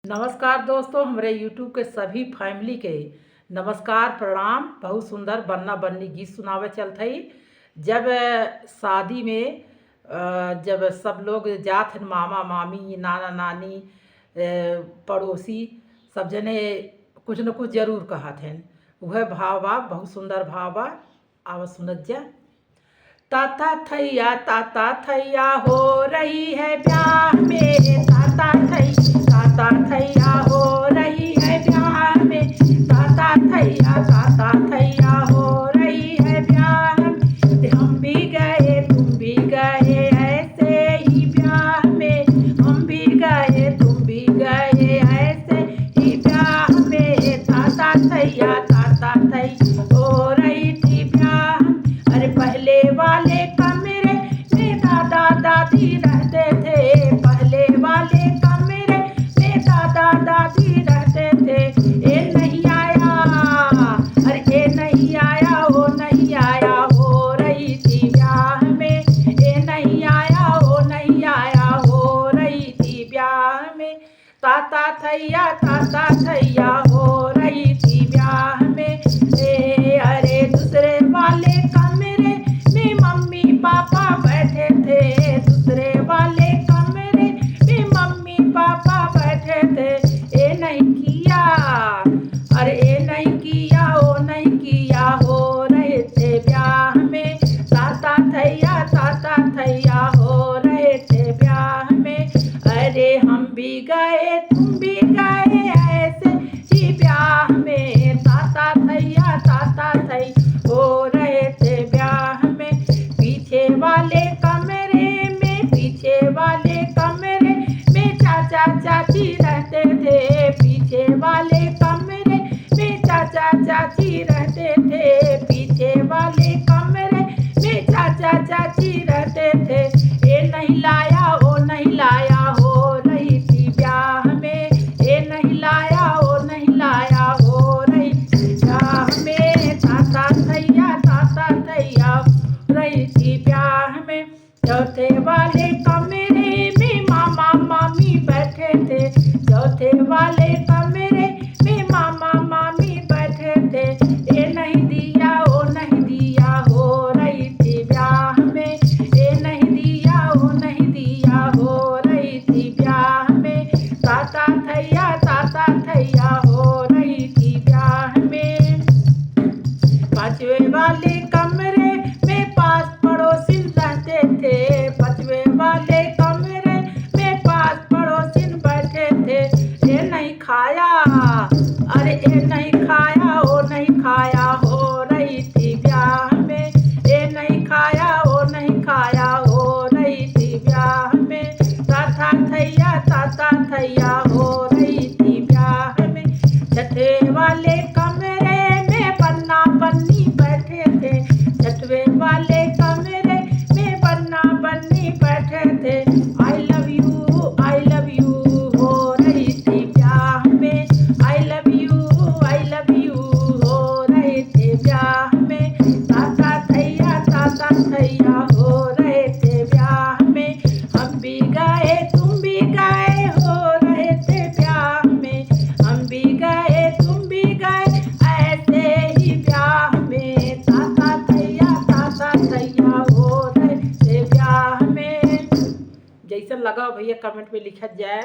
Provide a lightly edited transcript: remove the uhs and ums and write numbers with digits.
नमस्कार दोस्तों, हमारे यूट्यूब के सभी फैमिली के नमस्कार प्रणाम। बहुत सुंदर बन्ना बन्नी गीत सुनावे चलत हई। जब शादी में जब सब लोग जात हन, मामा मामी नाना नानी पड़ोसी सब जने कुछ न कुछ जरूर कहत हन। वह भाव बा, बहुत सुंदर भाव बा। आव सुनत जा। ताता थैया हो रही है ब्याह में, ताता थैया हो रही है ब्याह में, ताता थैया हो रही है ब्याह में। हम भी गए तुम भी गए ऐसे ही ब्याह में, हम भी गए तुम भी गए ऐसे ही ब्याह में। ताता थैया हो रही थी ब्याह। अरे पहले वाले कमरे में दादा दादी रहते थे, पहले वाले कमरे में दादा दादी रहते थे। ये नहीं आया, अरे ये नहीं आया, वो नहीं आया, हो रही थी ब्याह में। ये नहीं आया, वो नहीं आया, हो रही थी ब्याह में। ताता थैया हो रही थी ब्याह में। अरे दूसरे वाले कमरे में मम्मी पापा बैठे थे, दूसरे वाले कमरे में मम्मी पापा बैठे थे। ये नहीं किया, अरे ये नहीं किया, वो नहीं किया, हो रहे थे ब्याह में। ताता थैया हो रहे थे ब्याह में। अरे हम भी गए तुम भी गए ऐसे ही ब्याह में। ताता थैया हो रहे थे ब्याह में। पीछे वाले कमरे में चाचा चाची रहते थे, पीछे वाले कमरे में चाचा चाची रहते थे, पीछे वाले कमरे में चाचा चाची रहते थे। ये नहीं लाया, वो नहीं लाया, हो रही थी ब्याह में। ये नहीं लाया, वो नहीं लाया, हो रही थी ब्याह में। ताता थैया रही थी ब्याह में। चौथे वाले कमरे में मामा मामी बैठे थे, चौथे वाले कमरे में मामा मामी बैठे थे। ये नहीं दिया, वो नहीं दिया, हो रही थी ब्याह में। ये नहीं दिया, वो नहीं दिया, हो रही थी ब्याह में। ताता थैया हो रही थी ब्याह में। पांचवे वाले कमरे में पास पड़ोसिन रहते थे, पांचवे वाले कमरे में पास पड़ोसिन बैठे थे। ये नहीं खाया, अरे ये नहीं खाया, वो नहीं खाया, हो रही थी ब्याह में। ये नहीं खाया, वो नहीं खाया, हो रही थी ब्याह में। ताता थैया हो रही थी ब्याह में। छठे वाले कमरे में बन्ना बन्नी बैठे थे, छठवे वाले कमरे में बन्ना बन्नी बैठे थे। आई लव यू हो रही थी ब्याह में। आई लव यू हो रहे थे ब्याह में। ताता थैया हो रहे थे ब्याह में। हम भी गए तुम भी गए, हो रहे थे ब्याह में। हम भी गए तुम भी गए ऐसे ही ब्याह में। ताता थैया हो रहे थे ब्याह में। जैसा लगा भैया कमेंट में लिखा जाए।